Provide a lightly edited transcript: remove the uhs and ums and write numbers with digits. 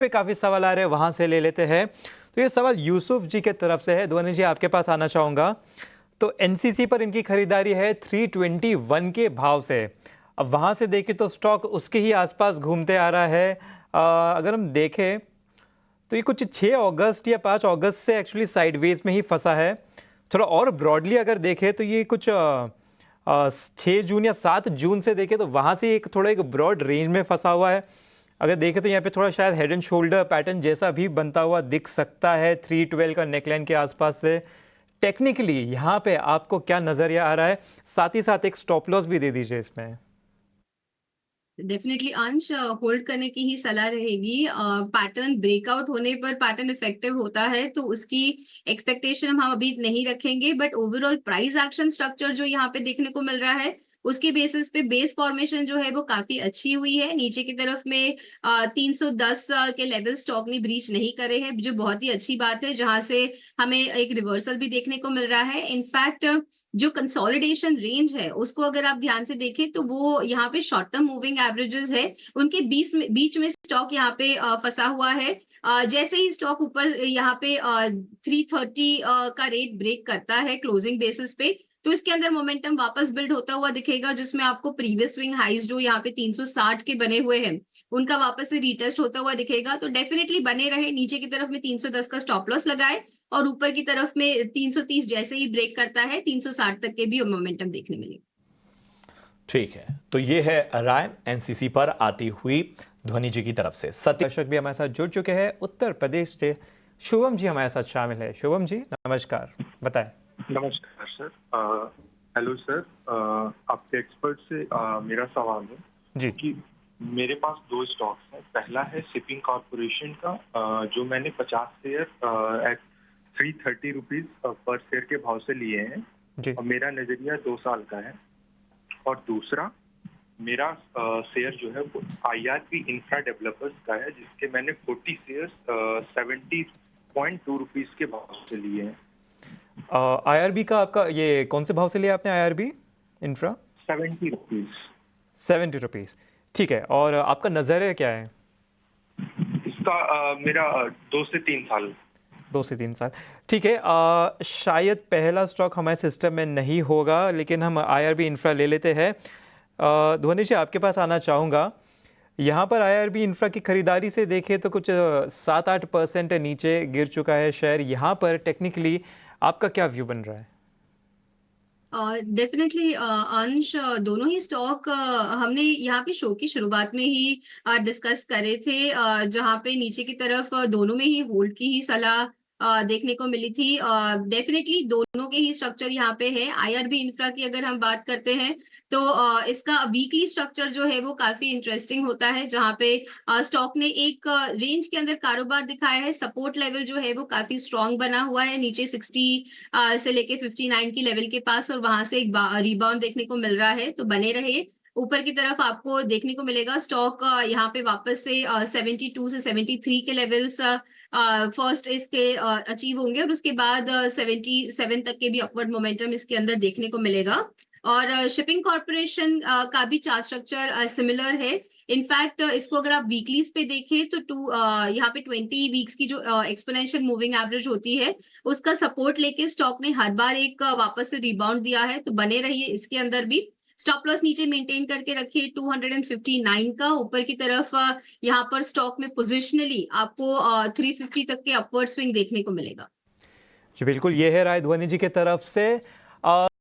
पे काफ़ी सवाल आ रहे हैं, वहाँ से ले लेते हैं। तो ये सवाल यूसुफ जी के तरफ से है। ध्वनि जी, आपके पास आना चाहूँगा। तो एनसीसी पर इनकी खरीदारी है 321 के भाव से। अब वहाँ से देखें तो स्टॉक उसके ही आसपास घूमते आ रहा है। अगर हम देखें तो ये कुछ 6 अगस्त या 5 अगस्त से एक्चुअली साइडवेज में ही फंसा है। थोड़ा और ब्रॉडली अगर देखें तो ये कुछ 6 जून या 7 जून से देखें तो वहाँ से एक थोड़ा एक ब्रॉड रेंज में फंसा हुआ है। अगर देखें तो यहाँ पे थोड़ा शायद हेड एंड शोल्डर पैटर्न जैसा भी बनता हुआ दिख सकता है 312 का नेकलाइन के आसपास से। टेक्निकली यहाँ पे आपको क्या नजरिया आ रहा है, साथ ही साथ एक स्टॉप लॉस भी दे दीजिए इसमें। डेफिनेटली अंश होल्ड करने की ही सलाह रहेगी। पैटर्न ब्रेकआउट होने पर पैटर्न इफेक्टिव होता है तो उसकी एक्सपेक्टेशन हम अभी नहीं रखेंगे, but overall price action structure जो यहाँ पे देखने को मिल रहा है उसके बेसिस पे बेस फॉर्मेशन जो है वो काफी अच्छी हुई है। नीचे की तरफ में 310 के लेवल स्टॉक ने ब्रीच नहीं करे हैं, जो बहुत ही अच्छी बात है, जहां से हमें एक रिवर्सल भी देखने को मिल रहा है। इनफैक्ट जो कंसोलिडेशन रेंज है उसको अगर आप ध्यान से देखें तो वो यहाँ पे शॉर्ट टर्म मूविंग एवरेजेस है, उनके बीच में स्टॉक यहाँ पे फंसा हुआ है। जैसे ही स्टॉक ऊपर यहाँ पे 330 का रेट ब्रेक करता है क्लोजिंग बेसिस पे, तो इसके अंदर मोमेंटम वापस बिल्ड होता हुआ दिखेगा, जिसमें आपको प्रीवियस स्विंग हाइज जो यहाँ पे 360 के बने हुए हैं उनका वापस से रीटेस्ट होता हुआ दिखेगा। तो डेफिनेटली बने रहे, नीचे की तरफ में 310 का स्टॉप लॉस लगाए और ऊपर की तरफ में 330 जैसे ही ब्रेक करता है 360 तक के भी मोमेंटम देखने मिलेगा। ठीक है, तो ये है राय एनसीसी पर आती हुई ध्वनि जी की तरफ से। सत्य दर्शक भी हमारे साथ जुड़ चुके हैं उत्तर प्रदेश से। शुभम जी हमारे साथ शामिल है। शुभम जी नमस्कार, बताएं। नमस्कार सर। Hello sir. आपके एक्सपर्ट से मेरा सवाल है जी कि मेरे पास दो स्टॉक्स हैं। पहला है शिपिंग कॉरपोरेशन का, जो मैंने 50 share eight 330 rupees per share के भाव से लिए हैं जी। और मेरा नजरिया 2 साल का है। और दूसरा मेरा शेयर जो है वो IRB इंफ्रा डेवलपर्स का है, जिसके मैंने 40 शेयर 70.2 रुपीज के भाव से लिए हैं। आईआरबी का आपका ये कौन से भाव से लिया आपने? IRB infra 70 rupees. 70 रुपीज़। ठीक है, और आपका नज़रिया क्या है? इसका मेरा 2 से 3 साल। 2 से 3 साल। ठीक है, शायद पहला स्टॉक हमारे सिस्टम में नहीं होगा, लेकिन हम आईआरबी इंफ्रा ले लेते हैं। ध्वनि जी, आपके पास आना चाहूँगा। यहाँ पर आईआरबी इंफ्रा की खरीदारी से देखें तो कुछ 7-8% नीचे गिर चुका है शेयर। यहाँ पर टेक्निकली आपका क्या व्यू बन रहा है? डेफिनेटली अंश, दोनों ही स्टॉक हमने यहाँ पे शो की शुरुआत में ही डिस्कस करे थे, जहाँ पे नीचे की तरफ दोनों में ही होल्ड की ही सलाह देखने को मिली थी। डेफिनेटली दोनों के ही स्ट्रक्चर यहाँ पे है। आईआरबी इंफ्रा की अगर हम बात करते हैं तो इसका वीकली स्ट्रक्चर जो है वो काफी इंटरेस्टिंग होता है, जहाँ पे स्टॉक ने एक रेंज के अंदर कारोबार दिखाया है। सपोर्ट लेवल जो है वो काफी स्ट्रांग बना हुआ है, नीचे 60 से लेके 59 की लेवल के पास, और वहां से एक रिबाउंड देखने को मिल रहा है। तो बने रहे, ऊपर की तरफ आपको देखने को मिलेगा स्टॉक यहाँ पे वापस से 72 से 73 के लेवल्स फर्स्ट इसके अचीव होंगे, और उसके बाद 77 तक के भी अपवर्ड मोमेंटम इसके अंदर देखने को मिलेगा। और शिपिंग कॉर्पोरेशन का भी चार्ट स्ट्रक्चर सिमिलर है। इनफैक्ट इसको अगर आप वीकलीज पे देखें तो यहाँ पे 20 वीक्स की जो एक्सपोनेंशियल मूविंग एवरेज होती है उसका सपोर्ट लेके स्टॉक ने हर बार एक वापस से रिबाउंड दिया है। तो बने रहिए इसके अंदर भी। स्टॉप लॉस नीचे मेंटेन करके रखिए 259 का। ऊपर की तरफ यहाँ पर स्टॉक में पोजिशनली आपको 350 तक के अपवर्ड स्विंग देखने को मिलेगा। जी बिल्कुल, ये है राय ध्वनि जी के तरफ से।